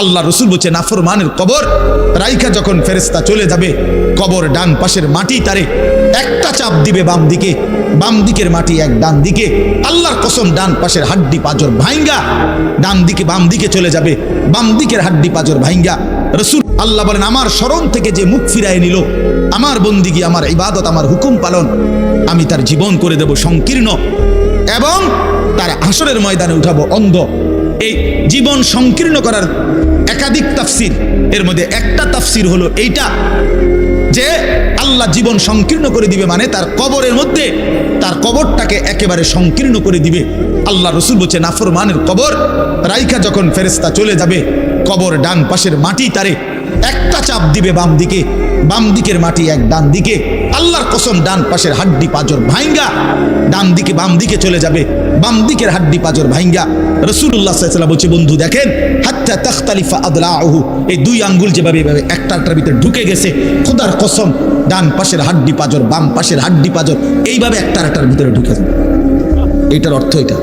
আল্লাহ রসুল বলছে নাফরমানের কবর রাইখা যখন ফেরেশতা চলে যাবে, কবর ডান পাশের মাটি তারে একটা চাপ দিবে বাম দিকে, বাম দিকের মাটি এক ডান দিকে। আল্লাহর কসম ডান পাশের হাড্ডি পাঁজর ভাইঙ্গা ডান দিকে বাম দিকে চলে যাবে, বাম দিকের হাড্ডি পাঁজর ভাইঙ্গা। রসুল আল্লাহ বলেন আমার স্মরণ থেকে যে মুখ ফিরায় নিল, আমার বন্দিগি, আমার ইবাদত, আমার হুকুম পালন, আমি তার জীবন করে দেব সংকীর্ণ এবং তার হাসরের ময়দানে উঠাবো অন্ধ। এই জীবন সংকীর্ণ করার একাধিক তাফসির, এর মধ্যে একটা তাফসির হলো এইটা যে আল্লাহ জীবন সংকীর্ণ করে দিবে, মানে তার কবরের মধ্যে তার কবরটাকে একেবারে সংকীর্ণ করে দিবে। আল্লাহ রসুল বলছে নাফরমানের কবর রাইখা যখন ফেরেশতা চলে যাবে, কবর ডান পাশের মাটি তারে একটা চাপ দিবে বাম দিকে, বাম দিকের মাটি এক ডান দিকে। আল্লাহর কসম ডান পাশের হাড্ডি পাঁজর ভাইঙ্গা ডান দিকে বাম দিকে চলে যাবে, বাম দিকের হাড্ডি পাঁজর ভাইঙ্গা। রাসূলুল্লাহ সাল্লাল্লাহু আলাইহি ওয়াসাল্লাম বলছে বন্ধু দেখেন, হাত্তা তাখতালিফা আদলাউহু, এই দুই আঙ্গুল যেভাবে এভাবে একটার ভিতরে ঢুকে গেছে, খোদার কসম ডান পাশের হাড্ডি পাঁজর বাম পাশের হাড্ডি পাঁজর এইভাবে একটার ভিতরে ঢুকে যাবে। এইটার অর্থ এটা।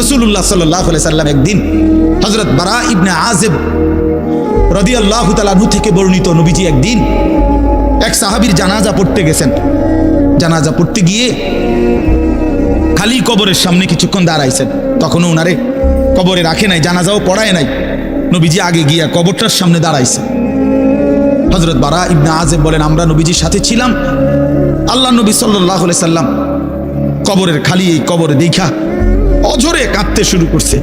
রাসূলুল্লাহ সাল্লাল্লাহু আলাইহি ওয়াসাল্লাম একদিন হযরত বারা ইবনে আযিব রাদিয়াল্লাহু তাআলা আনহু থেকে বর্ণিত, নবীজি একদিন এক সাহাবীর জানাজা পড়তে গেছেন। জানাজা পড়তে গিয়ে খালি কবরের সামনে কিছুক্ষণ দাঁড়াইছেন, তখনও ওনারে কবরে রাখে নাই, জানাজাও পড়ায় নাই। নবীজি আগে গিয়া কবরটার সামনে দাঁড়াইছে। হযরত বারা ইবনে আযিব বলেন আমরা নবীজির সাথে ছিলাম। আল্লাহ নবী সাল্লাল্লাহু আলাইহি ওয়াসাল্লাম কবরের খালি এই কবরে দেখা অঝরে কাঁদতে শুরু করছে।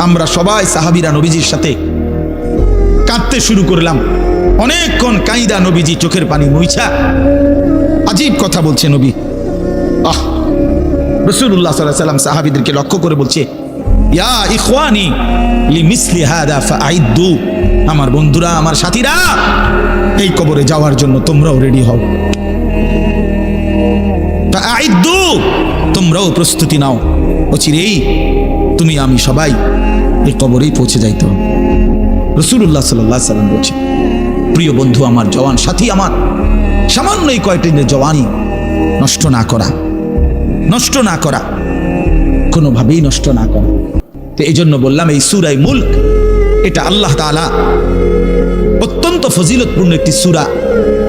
আমরা সবাই সাহাবীরা নবীজির সাথে কাঁদতে শুরু করলাম। অনেকক্ষণ কাইদা নবীজি চোখের পানি মুইছা আজীব কথা বলছে নবী। রাসূলুল্লাহ সাল্লাল্লাহু আলাইহি ওয়াসাল্লাম সাহাবীদেরকে লক্ষ্য করে বলছে, ইয়া ইখওয়ানি লিমিসলি হাদা ফাআইদ্দু, আমার বন্ধুরা, আমার সাথীরা, এই কবরে যাওয়ার জন্য তোমরাও রেডি হও। ফাআইদ্দু, তোমরাও প্রস্তুতি নাও, অচিরেই তুমি আমি সবাই এই কবরেই পৌঁছে যাইতে হবে। রাসূলুল্লাহ সাল্লাল্লাহু আলাইহি ওয়াসাল্লাম বলছে, প্রিয় বন্ধু আমার, জওয়ান সাথী আমার, সামান্য এই কয়টা দিনের জওয়ানি নষ্ট না করা, নষ্ট না করা, কোনোভাবেই নষ্ট না করা। তো এই জন্য বললাম এই সূরা মুলক এটা আল্লাহ তাআলা অত্যন্ত ফজিলতপূর্ণ একটি সূরা।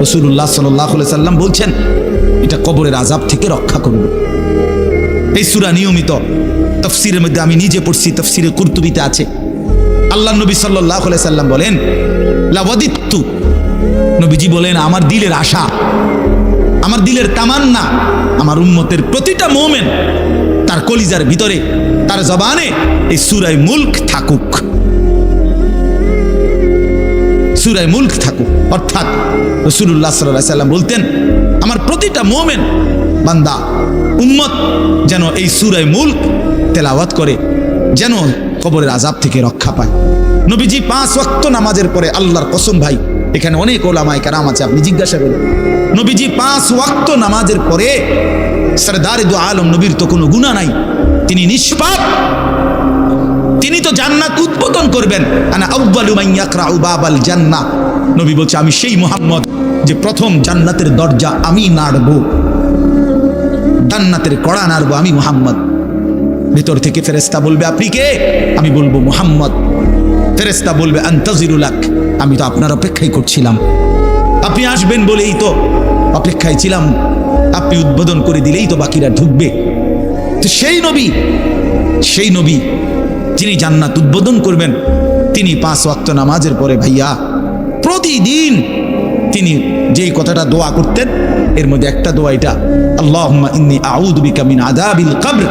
রাসূলুল্লাহ সাল্লাল্লাহু আলাইহি ওয়াসাল্লাম বলছেন এটা কবরের আযাব থেকে রক্ষা করবে। এই সূরা নিয়মিত তাফসীরের মধ্যে আমি নিজে পড়ছি, তাফসীরে কুরতুবীতে আছে। আল্লাহ নবী সাল্লাল্লাহু আলাইহি ওয়াসাল্লাম বলেন লাওয়াদিত্তু, নবীজি বলেন আমার দিলের আশা, আমার দিলের তামান্না, আমার উম্মতের প্রতিটা মুমিন তার কলিজার ভিতরে, তার জবানে এই সূরা মুলক থাকুক, সূরা মুলক থাকুক। অর্থাৎ রাসূলুল্লাহ সাল্লাল্লাহু আলাইহি ওয়াসাল্লাম বলতেন আমার প্রতিটা মুমিন বান্দা উম্মত যেন এই সূরা মুলক তেলাওয়াত করে, যেন কবরের আযাব থেকে রক্ষা পায়। নবীজি 5 ওয়াক্ত নামাজের পরে, আল্লাহর কসম ভাই, এখানে অনেক ওলামায়ে কেরাম আছে, আপনি জিজ্ঞাসা করুন, নবীজি 5 ওয়াক্ত নামাজের পরে, সরদারে দু আলম নবীর তো কোনো গুনাহ নাই, তিনি নিষ্পাপ, তিনি তো জান্নাত উদ্বোধন করবেন। আনা আউয়ালু মান ইয়াকরাউ বাবাল জান্নাহ, নবী বলছে আমি সেই মুহাম্মদ যে প্রথম জান্নাতের দরজা আমি নাড়ব, জান্নাতের কড়া নাড়ব আমি মুহাম্মদ। ভিতর থেকে ফেরেশতা বলবে আপনি কে? আমি বলবো মুহাম্মদ। ফেরেশতা বলবে আনতাজিরুলাক, আমি তো আপনার অপেক্ষাই করছিলাম, আপনি আসবেন বলেই তো অপেক্ষায় ছিলাম, আপনি উদ্বোধন করে দিলেই তো বাকিরা ঢুকবে। তো সেই নবী যিনি জান্নাত উদ্বোধন করবেন, তিনি 5 ওয়াক্ত নামাজের পরে ভাইয়া প্রতিদিন তিনি যেই কথাটা দোয়া করতেন, এর মধ্যে একটা দোয়া এটা, আল্লাহুম্মা ইন্নী আউযু বিকা মিন আযাবিল কবর।